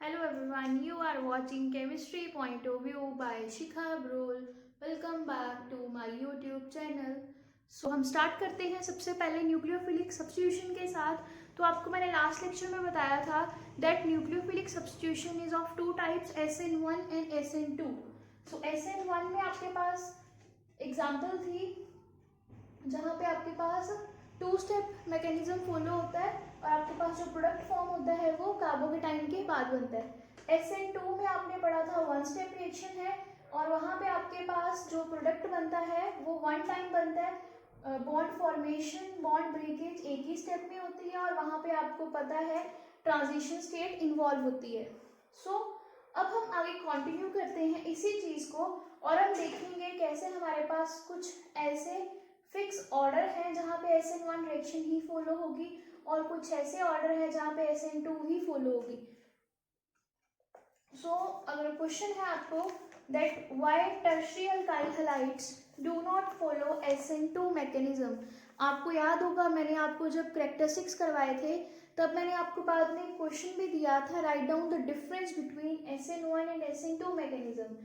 Hello everyone, you are watching Chemistry Point of View by Shikha Brol. Welcome back to my YouTube channel. हम start करते हैं सबसे पहले nucleophilic substitution के साथ। तो आपको मैंने लास्ट लेक्चर में बताया था that nucleophilic substitution is of two types SN1 and SN2। So SN1 में आपके पास एग्जाम्पल थी जहाँ पे आपके पास टू स्टेप मैकेनिज्म फॉलो होता है और आपके पास जो प्रोडक्ट फॉर्म होता है वो कार्बोकेटाइन के बाद बनता है। SN2 में आपने पढ़ा था वन स्टेप रिएक्शन है और वहाँ पे आपके पास जो प्रोडक्ट बनता है वो वन टाइम बनता है। बॉन्ड फॉर्मेशन बॉन्ड ब्रेकेज एक ही स्टेप में होती है और वहाँ पे आपको पता है ट्रांजिशन स्टेट इन्वॉल्व होती है। अब हम आगे कंटिन्यू करते हैं इसी चीज़ को और हम देखेंगे कैसे हमारे पास कुछ ऐसे फिक्स ऑर्डर है जहाँ पे SN1 रिएक्शन ही फॉलो होगी और कुछ ऐसे ऑर्डर है जहाँ पे SN2 ही फॉलो होगी। अगर क्वेश्चन है आपको that why tertiary alkyl halides do not follow SN2 mechanism. आपको याद होगा मैंने आपको जब कैरेक्टरिस्टिक्स करवाए थे तब मैंने आपको बाद में क्वेश्चन भी दिया था, write down the difference between SN1 and SN2 mechanism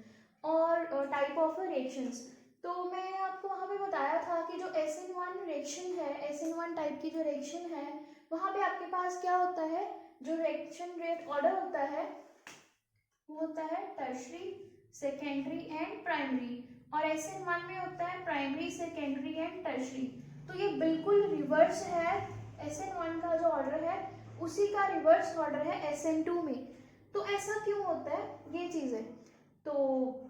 और टाइप ऑफ रिएक्शंस। तो मैंने आपको वहाँ पे बताया था कि जो SN1 रिएक्शन है, SN1 टाइप की जो रिएक्शन है वहाँ पे आपके पास क्या होता है, जो रिएक्शन रेट ऑर्डर होता है वो होता है टर्शरी, सेकेंडरी एंड प्राइमरी और SN1 में होता है प्राइमरी, सेकेंडरी एंड टर्शरी। तो ये बिल्कुल रिवर्स है, SN1 का जो ऑर्डर है उसी का रिवर्स ऑर्डर है SN2 में। तो ऐसा क्यों होता है, ये चीज़ है। तो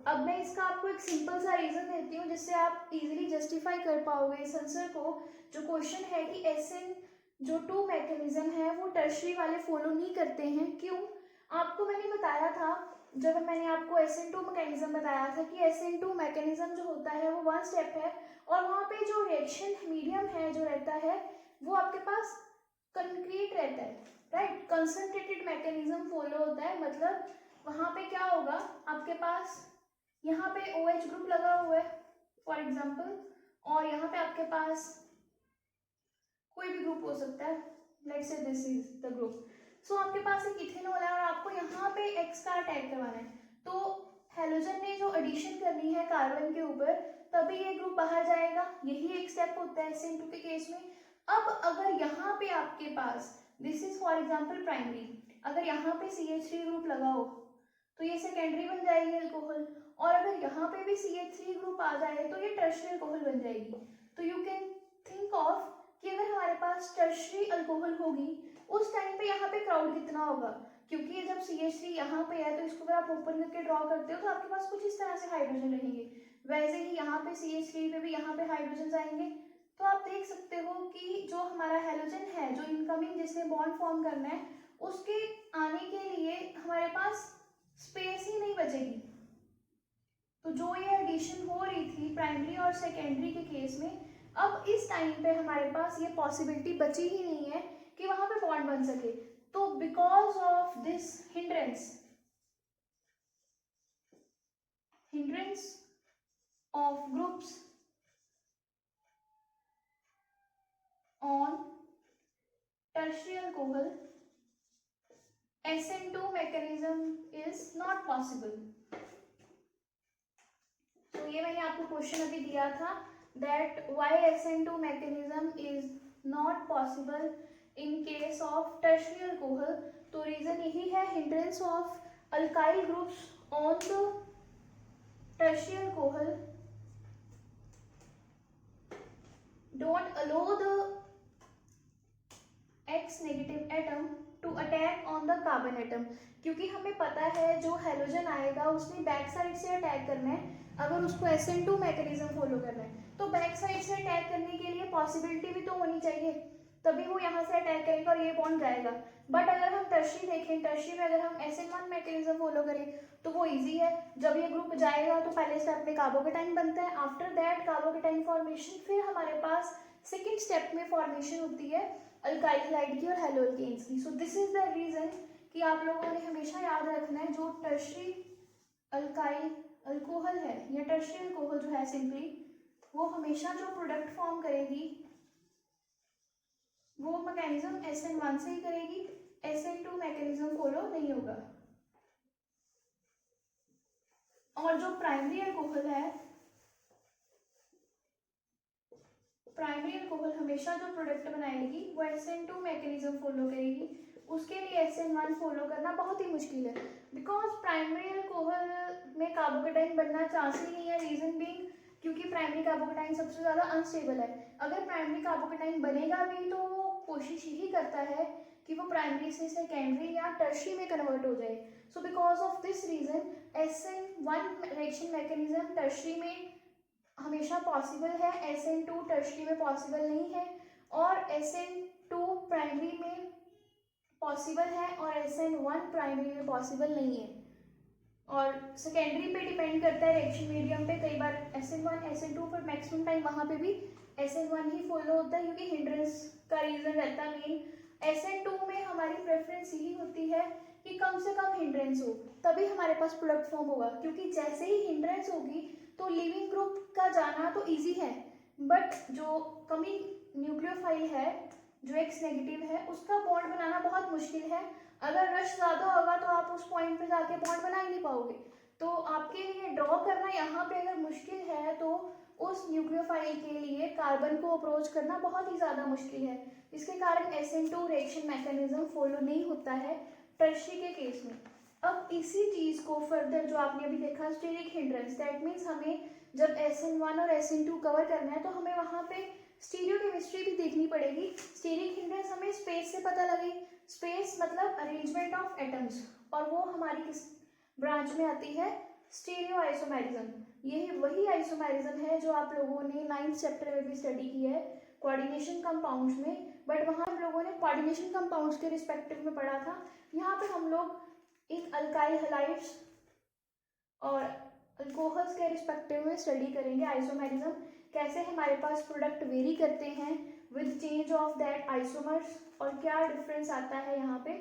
अब मैं इसका आपको एक सिंपल सा रीज़न देती हूँ जिससे आप इजीली जस्टिफाई कर पाओगे इस आंसर को। जो क्वेश्चन है कि SN जो टू मैकेनिज्म है वो टर्शरी वाले फॉलो नहीं करते हैं, क्यों? आपको मैंने बताया था जब मैंने आपको SN2 मैकेनिज्म बताया था कि SN2 मैकेनिज्म जो होता है वो वन स्टेप है और वहाँ पे जो रिएक्शन मीडियम है जो रहता है वो आपके पास कंक्रीट रहता है, राइट। कंसंट्रेटेड मैकेनिज्म फॉलो होता है, मतलब वहाँ पे क्या होगा आपके पास, यहाँ पे OH ग्रुप लगा हुआ है फॉर एग्जाम्पल और यहाँ पे आपके पास कोई भी ग्रुप हो सकता है, let's say this is the group. So आपके पास एक इथेनॉल है और आपको यहाँ पे X का अटैक करवाना है। तो हेलोजन ने जो एडिशन करनी है कार्बन के ऊपर तभी ये ग्रुप बाहर जाएगा, यही एक स्टेप होता है SN2 के केस में। अब अगर यहाँ पे आपके पास this is for example primary, अगर यहाँ पे CH3 ग्रुप लगा हो तो ये सेकेंडरी बन जाएगी अल्कोहल और अगर यहाँ पे भी CH3 ग्रुप आ जाए तो ये टर्शरी अल्कोहल बन जाएगी। तो यू कैन थिंक ऑफ कि अगर हमारे पास टर्शरी अल्कोहल होगी उस टाइम पे यहाँ पे क्राउड कितना होगा, क्योंकि ये जब CH3 यहाँ पे है तो इसको अगर आप ओपन करके ड्रॉ करते हो तो आपके पास कुछ इस तरह से हाइड्रोजन रहेंगे, वैसे ही यहाँ पे CH3 पे भी यहाँ पे हाइड्रोजन आएंगे। तो आप देख सकते हो कि जो हमारा हेलोजन है जो इनकमिंग जिसने बॉन्ड फॉर्म करना है उसके आने के लिए हमारे पास स्पेस ही नहीं बचेगी। तो जो ये एडिशन हो रही थी प्राइमरी और सेकेंडरी के केस में, अब इस टाइम पे हमारे पास ये पॉसिबिलिटी बची ही नहीं है कि वहां पे बॉन्ड बन सके। तो because of this hindrance of groups on tertiary alcohol SN2 mechanism is not possible। तो ये मैंने आपको क्वेश्चन अभी दिया था that why SN2 mechanism is not possible in case of tertiary alcohol। तो रीजन यही है, hindrance of alkyl groups on the tertiary alcohol don't allow the X negative atom to attack on the carbon atom. क्योंकि हमें पता है जो halogen आएगा उसने बैक साइड से अटैक करना है, अगर उसको SN2 मैकेनिज्म फॉलो करना है तो बैक साइड से अटैक करने के लिए पॉसिबिलिटी भी तो होनी चाहिए, तभी वो यहाँ से अटैक करेगा और ये बॉन्ड जाएगा। बट अगर हम टर्शरी देखें, टर्शरी में अगर हम SN1 मैकेनिज्म फॉलो करें तो वो ईजी है, जब ये ग्रुप जाएगा तो पहले स्टेप में कार्बोकेटाइन बनता है, आफ्टर दैट कार्बोकेटाइन फॉर्मेशन, फिर हमारे पास सेकेंड स्टेप में फॉर्मेशन होती है अल्काइल हैलाइड की और हैलोअल्केन्स की। So this is the reason कि आप लोगों ने हमेशा याद रखना है जो टर्शरी अल्काइल अल्कोहल है या टर्शरी अल्कोहल जो है सिंपली वो हमेशा जो प्रोडक्ट फॉर्म करेगी वो मैकेनिज्म SN1 से ही करेगी, SN2 मैकेनिज्म फॉलो नहीं होगा। और जो प्राइमरी अल्कोहल है, प्राइमरी अल्कोहल हमेशा जो प्रोडक्ट बनाएगी वो SN2 मैकेनिज्म फॉलो करेगी, उसके लिए SN1 फॉलो करना बहुत ही मुश्किल है, बिकॉज प्राइमरी अल्कोहल में कार्बोकेटाइन बनना चांस ही नहीं है। रीजन बीइंग क्योंकि प्राइमरी कार्बोकेटाइन सबसे ज़्यादा अनस्टेबल है। अगर प्राइमरी कार्बोकेटाइन बनेगा भी तो वो कोशिश यही करता है कि वो प्राइमरी से सेकेंडरी या टर्शरी में कन्वर्ट हो जाए। So because of this reason SN1 reaction mechanism tertiary में हमेशा पॉसिबल है, SN2 टर्शरी में पॉसिबल नहीं है, और SN2 प्राइमरी में पॉसिबल है और SN1 प्राइमरी में पॉसिबल नहीं है। और सेकेंडरी पे डिपेंड करता है रिएक्शन मीडियम पे। कई बार SN1 SN2 पर मैक्सिमम टाइम वहाँ पे भी SN1 ही फॉलो होता है, क्योंकि हिंड्रेंस का रीजन रहता है मेन। SN2 में हमारी प्रेफरेंस यही होती है कि कम से कम हिंड्रेंस हो, तभी हमारे पास प्रोडक्ट फॉर्म होगा, क्योंकि जैसे ही हिंड्रेंस होगी तो लिविंग ग्रुप का जाना तो इजी है, बट जो कमिंग न्यूक्लियोफाइल है, जो एक्स नेगेटिव है, उसका बॉन्ड बनाना बहुत मुश्किल है। अगर रश ज़्यादा होगा तो आप उस पॉइंट पे जाके बॉन्ड बना ही नहीं पाओगे। तो आपके लिए ड्रॉ करना यहाँ पे अगर मुश्किल है तो उस न्यूक्लियोफाइल के लिए कार्बन को अप्रोच करना बहुत ही ज़्यादा मुश्किल है, जिसके कारण SN2 रिएक्शन मैकेनिज्म फॉलो नहीं होता है टर्शरी के केस में। अब इसी चीज़ को फर्दर जो आपने अभी देखा स्टेरिक हिंड्रेंस, दैट मीन्स हमें जब SN1 और SN2 कवर करना है तो हमें वहाँ पे स्टीरियोकेमिस्ट्री भी देखनी पड़ेगी। स्टेरिक हिंड्रेंस हमें स्पेस से पता लगे, स्पेस मतलब अरेंजमेंट ऑफ एटम्स, और वो हमारी किस ब्रांच में आती है, स्टीरियो आइसोमेरिज्म। यही वही आइसोमेरिज्म है जो आप लोगों ने 9th चैप्टर में भी स्टडी की है कोऑर्डिनेशन कंपाउंड्स में, बट वहाँ हम लोगों ने कोऑर्डिनेशन कंपाउंड्स के रिस्पेक्टिव में पढ़ा था। यहाँ पे हम लोग एक अल्काइल हैलाइड्स और अल्कोहल्स के रिस्पेक्टिव में स्टडी करेंगे आइसोमेरिज्म, कैसे हमारे पास प्रोडक्ट वेरी करते हैं with change of that isomers, और क्या डिफरेंस आता है यहाँ पे